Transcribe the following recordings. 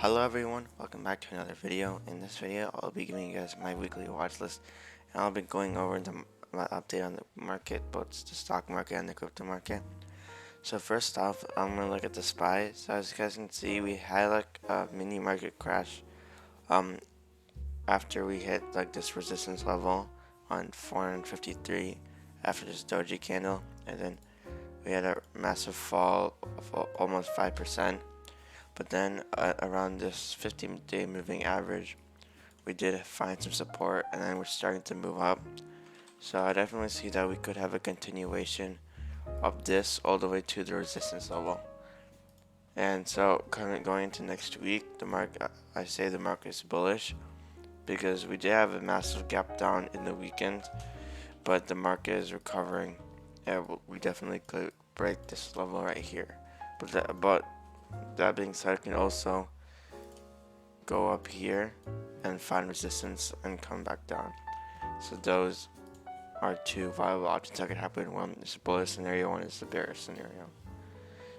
Hello everyone, welcome back to another video. In this video, I'll be giving you guys my weekly watch list, and I'll be going over into my update on the market, both the stock market and the crypto market. So first off, I'm gonna look at the SPY. So as you guys can see, we had like a mini market crash after we hit like this resistance level on 453 after this doji candle, and then we had a massive fall of almost 5%. But then around this 15-day moving average, we did find some support, and then we're starting to move up. So I definitely see that we could have a continuation of this all the way to the resistance level. And so going into next week, I say the market is bullish because we did have a massive gap down in the weekend, but the market is recovering, and we definitely could break this level right here. But that being said, I can also go up here and find resistance and come back down. So those are two viable options that could happen. One is the bullish scenario, one is the bearish scenario.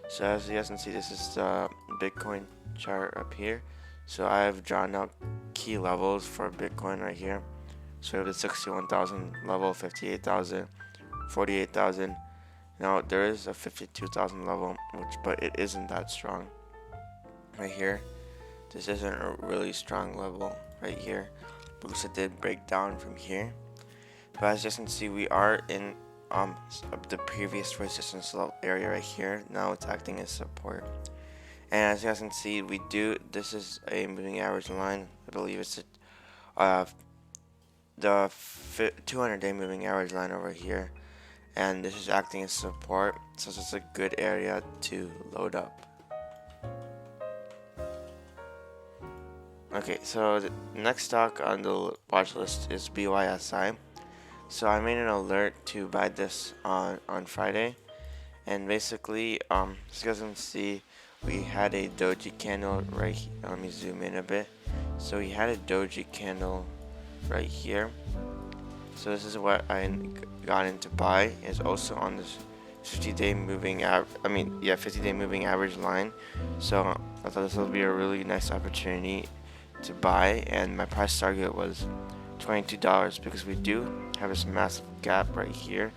So as you guys can see, this is the Bitcoin chart up here. So I have drawn out key levels for Bitcoin right here. So we have the 61,000 level, 58,000, 48,000. Now there is a 52,000 level, but it isn't that strong. Right here, this isn't a really strong level right here, because it did break down from here. But as you can see, we are in the previous resistance level area right here. Now it's acting as support, and as you guys can see, this is a moving average line. I believe it's the 200-day moving average line over here, and this is acting as support, so it's a good area to load up. Okay, so the next stock on the watch list is BYSI. So I made an alert to buy this on Friday, and basically, as you guys can see, we had a doji candle right here. Let me zoom in a bit. So we had a doji candle right here. So this is what I got in to buy. It's also on this 50-day moving 50-day moving average line. So I thought this would be a really nice opportunity to buy, and my price target was $22 because we do have this massive gap right here,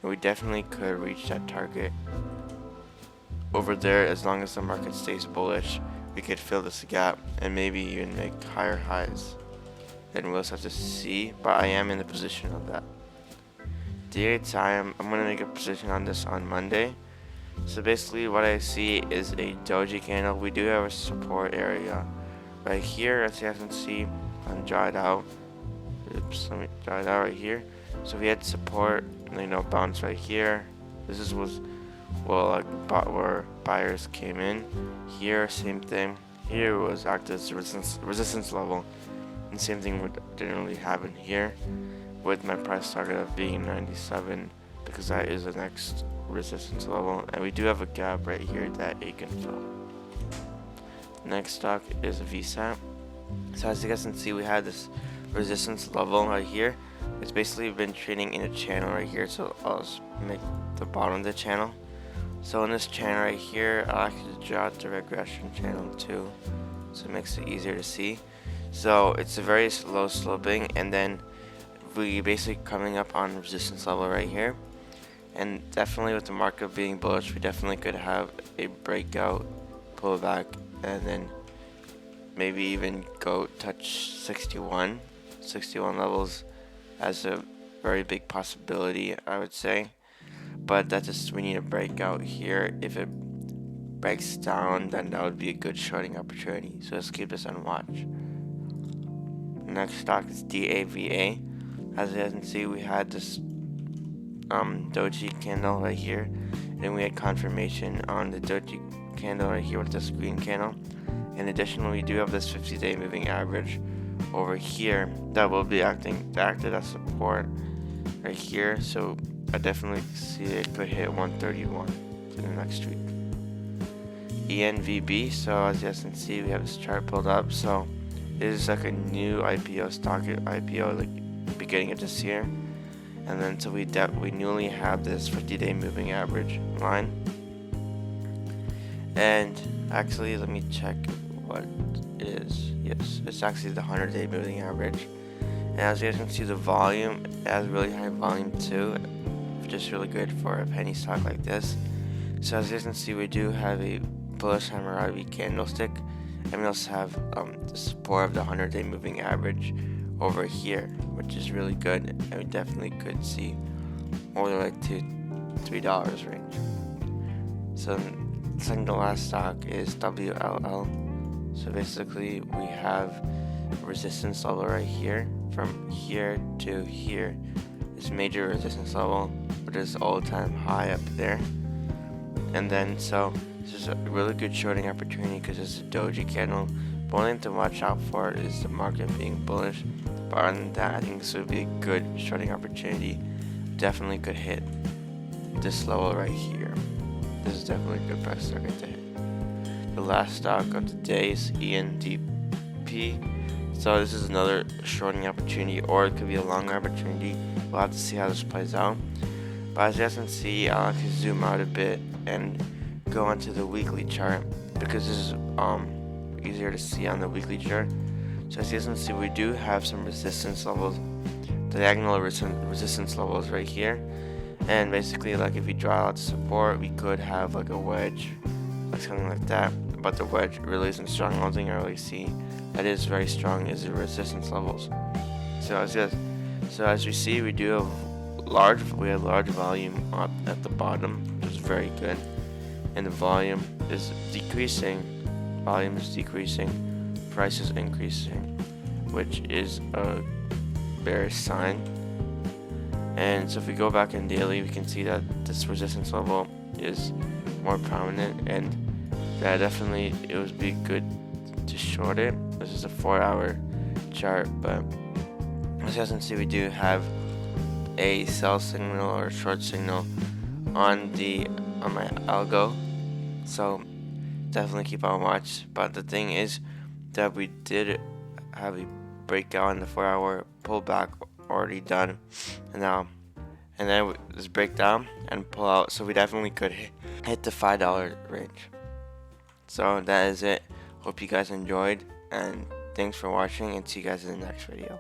and we definitely could reach that target over there. As long as the market stays bullish, we could fill this gap and maybe even make higher highs. Then we'll just have to see, but I am in the position of that. I'm going to make a position on this on Monday. So basically what I see is a doji candle. We do have a support area right here, as you guys can see. I'm dried out. Oops, let me dry it out right here. So we had support, bounce right here. This was where buyers came in. Here, same thing. Here was active as resistance level, and same thing didn't really happen here, with my price target of being 97 because that is the next resistance level, and we do have a gap right here that it can fill. Next stock is VSAT. So as you guys can see, we had this resistance level right here. It's basically been trading in a channel right here, so I'll just make the bottom of the channel. So in this channel right here, I'll actually draw out the regression channel too, so it makes it easier to see. So it's a very slow sloping, and then we basically coming up on resistance level right here, and definitely with the market being bullish, we definitely could have a breakout, pullback, and then maybe even go touch 61 levels as a very big possibility, I would say. But we need a breakout here. If it breaks down, then that would be a good shorting opportunity. So let's keep this on watch. Next stock is DAVA. As you guys can see, we had this doji candle right here, and we had confirmation on the doji candle right here with this green candle. In addition, we do have this 50-day moving average over here that will be acted as support right here. So I definitely see it could hit 131 in the next week. ENVB. So as you guys can see, we have this chart pulled up. So it is like a new IPO stock, like beginning of this year, and then so we newly have this 50-day moving average line. And actually, let me check what it is. Yes, it's actually the 100-day moving average. And as you guys can see, the volume, it has really high volume too, which is really good for a penny stock like this. So as you guys can see, we do have a bullish Hammurabi candlestick, and we also have the support of the 100-day moving average over here, which is really good, and we definitely could see more like to $3 range. So second to last stock is WLL. So basically we have a resistance level right here. From here to here is major resistance level, which is all-time high up there. And then so this is a really good shorting opportunity because it's a doji candle. But one thing to watch out for is the market being bullish. But other than that, I think this would be a good shorting opportunity. Definitely could hit this level right here. This is definitely a good price target to hit. The last stock of the day is ENDP. So this is another shorting opportunity, or it could be a long opportunity. We'll have to see how this plays out. But as you guys can see, I'll actually zoom out a bit and go onto the weekly chart because this is easier to see on the weekly chart. So as you guys can see, we do have some resistance levels, diagonal resistance levels right here. And basically, like if we draw out support, we could have like a wedge, like something like that. But the wedge really isn't strong. One thing I really see that is very strong is the resistance levels. So as we see, we do have large volume up at the bottom, which is very good. And the volume is decreasing. Volume is decreasing. Price is increasing, which is a bearish sign. And so if we go back in daily, we can see that this resistance level is more prominent, and that definitely it would be good to short it. This is a 4-hour chart, but as you guys can see, we do have a sell signal or short signal on my algo. So definitely keep on watch. But the thing is that we did have a breakout in the 4-hour pullback already done, and then this breakdown and pull out, so we definitely could hit the $5 range. So that is it. Hope you guys enjoyed, and thanks for watching, and see you guys in the next video.